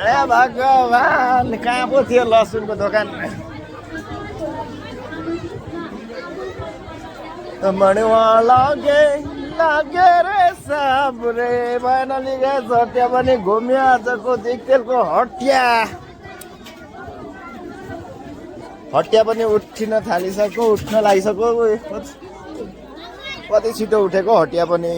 ए भगवान कहाँ पो थियो लसुनको दोकान मणिवा लागे लागे रे साबरे भएन लिगे झट्या पनि घुम्यो आजको दिक्तेलको हटिया पनि उठिन थालिसक्यो उठ्न लागिसक्यो कति छिटो उठेको हटिया पनि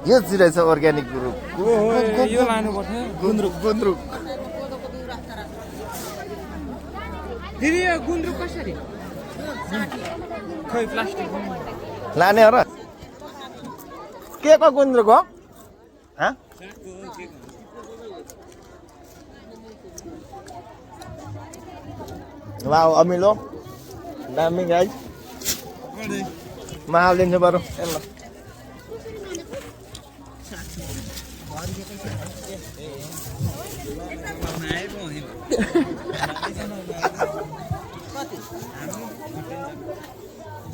यो चाहिँ रहेछ अर्ग्यानिक ग्रुप यो लानुपर्छ गुन्द्रुक दिदी यो गुन्द्रुक कसरी खै प्लास्टिक लाने हो र के को गुन्द्रुक हो वाउ अमिलो दामी गाइस म हालिदिन्छु बरु ल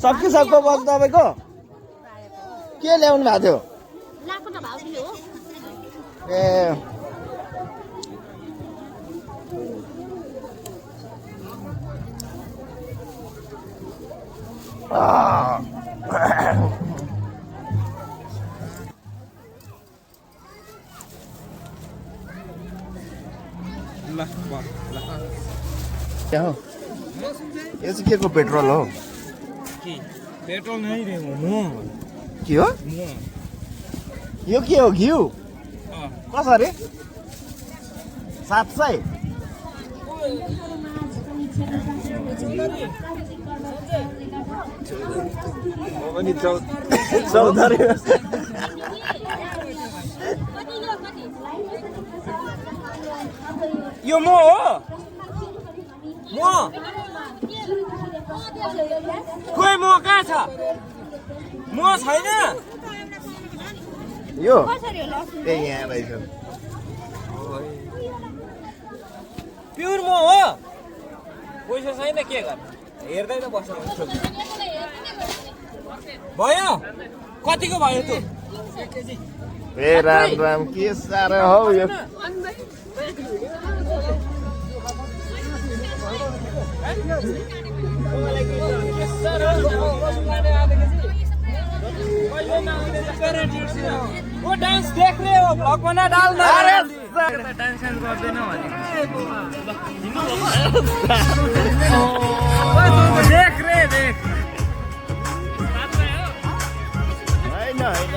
सकिसक्यो बस तपाईँको के ल्याउनु भएको थियो ए क्या हो यो चाहिँ के को पेट्रोल हो पेट्रोल नै रे म के हो यो के हो घिउ कसरी 700 पनि 14 यो म हो खोइ म कहाँ छ म छैन यो ए यहाँ रहेछ प्युर म हो पैसा छैन के गर्ने हेर्दै त बस्नु भयो कतिको भयो त्यो ए राम राम के साह्रो हौ यो वो डांस देख रहे हो ब्लॉग बना डालना अरे डांस गर्दैन भने देख रे देख हैन हैन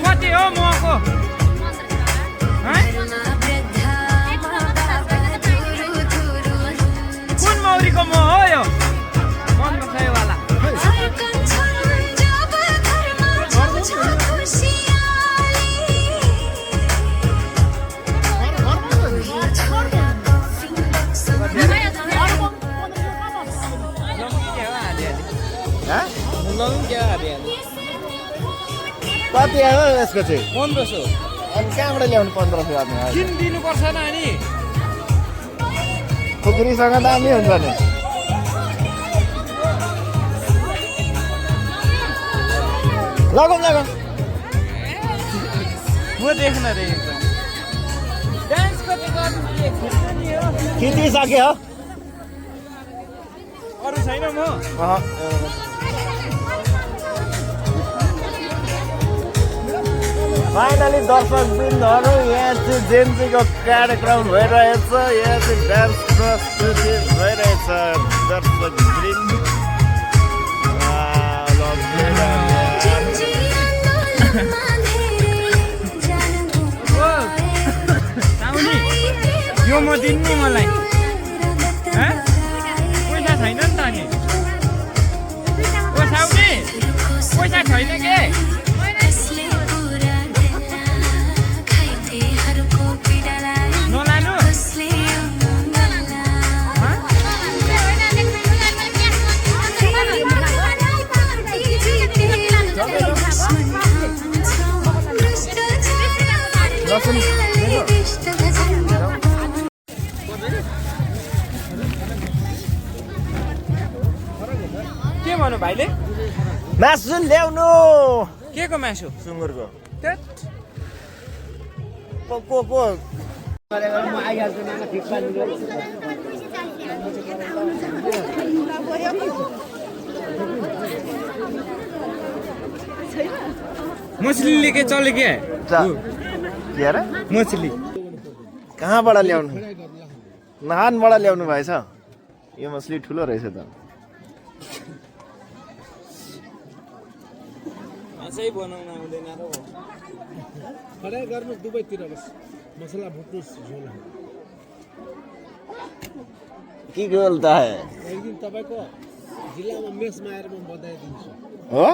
कति हो मको कुन मौरीको म हो यो मन खाइवाला कति आयो यसको चाहिँ 1500 अनि कहाँबाट ल्याउनु 1500 आदमी किन दिनुपर्छ नानी खुकुरीसँग दामी हुन्छ नि लगौँ म देख्न रे डान्स कति गर्नु खिचिसक्यो अरू छैन म फाइनली दर्शक बिन्दुहरू यहाँ चाहिँ जेन्जीको कार्यक्रम भइरहेछ यहाँ चाहिँ डान्स प्रस्तुति भइरहेछ दर्शक वृन्द यो म दिन्नु मलाई पैसा छैन नि त नि साउनी पैसा छैन के नलानु लसुन के भन्नु भाइले मासु ल्याउनु के को मासु सुँगुरको त्यत को मछलीले के चले के के अरे मछली कहाँबाट ल्याउनु नहानबाट ल्याउनु भएछ यो मछली ठुलो रहेछ त सही बनाउन आउँदैन र फ्राई गर्नुहोस् दुवैतिर बस मसला भुट्नुहोस् झोल के बोल्ता है एक दिन तपाईँको जिल्लामा मेसमा आएर म बताइदिन्छु हो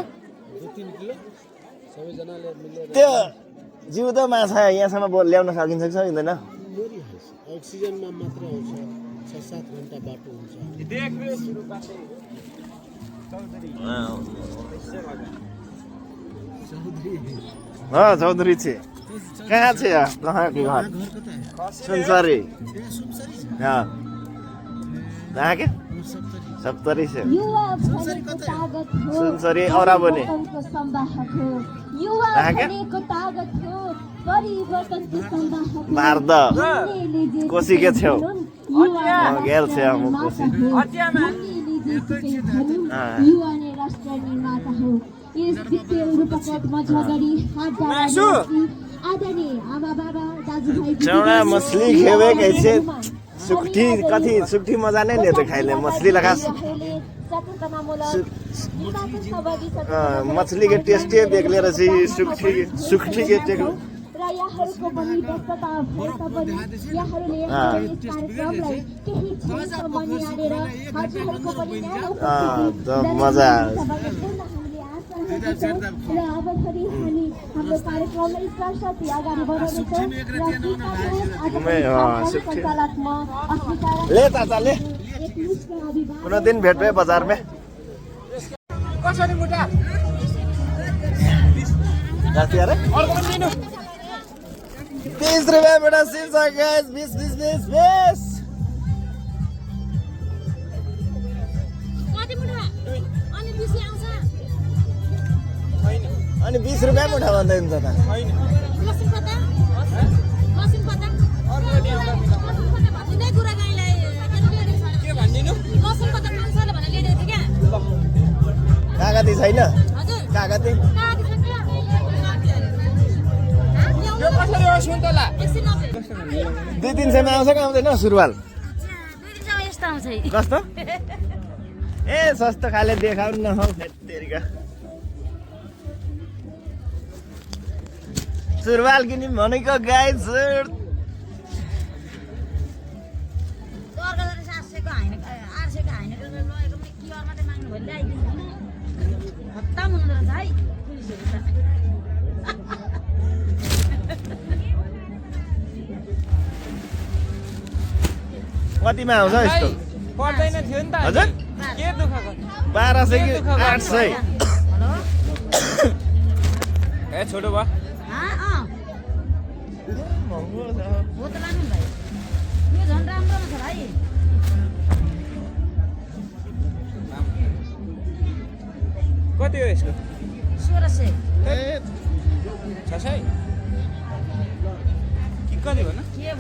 2-3 किलो सबैजनाले मिलेर त्यो जिउँदो माछा यहाँसम्म ल्याउन सकिन्छ कि सकिँदैन मरिहाल्छ अक्सिजनमा मात्र आउँछ 6-7 घन्टा बाटो हुन्छ देख रे सुरु पासे हाँ चौधरी छे कहाँ छे आप कहाँ के घर सुनसरी हाँ कहाँ के सप्तरी से सुनसरी औरा बने कहाँ के भारत कोसी के छेउ गेल छे हम कोसी चौड़ा मछली खेवे कैसे सुखठी कथी सुखठी मजा नहीं लेते खाइले मछली लगा मछली के टेस्ट देख ले रही सुखठी के टेस्ट तो मजा ले चाचा ले कुनै दिन भेट भए बजार में कसरी मुटा कति अरे 20 रुपैयाँ बेटा सिर्फ गाइस 20 अनि 20 रुपैयाँ मुठा भन्दै हुन्छ त के भन्दिनु कागती छैन कागती यो कसरी हो सुन्तला 200-300 मा आउँछ कि आउँदैन सुरुवाल कस्तो ए सस्तो खाले देखाउनु न हौ फेरिका सुरुवाल किनि भनेको गाइस कतिमा आउँछ यस्तो पर्दैन थियो नि त हजुर के दुःख गर्नु 1200 कि 800 ए छोटो बा कति हो यसको 1600 600 कि कति भन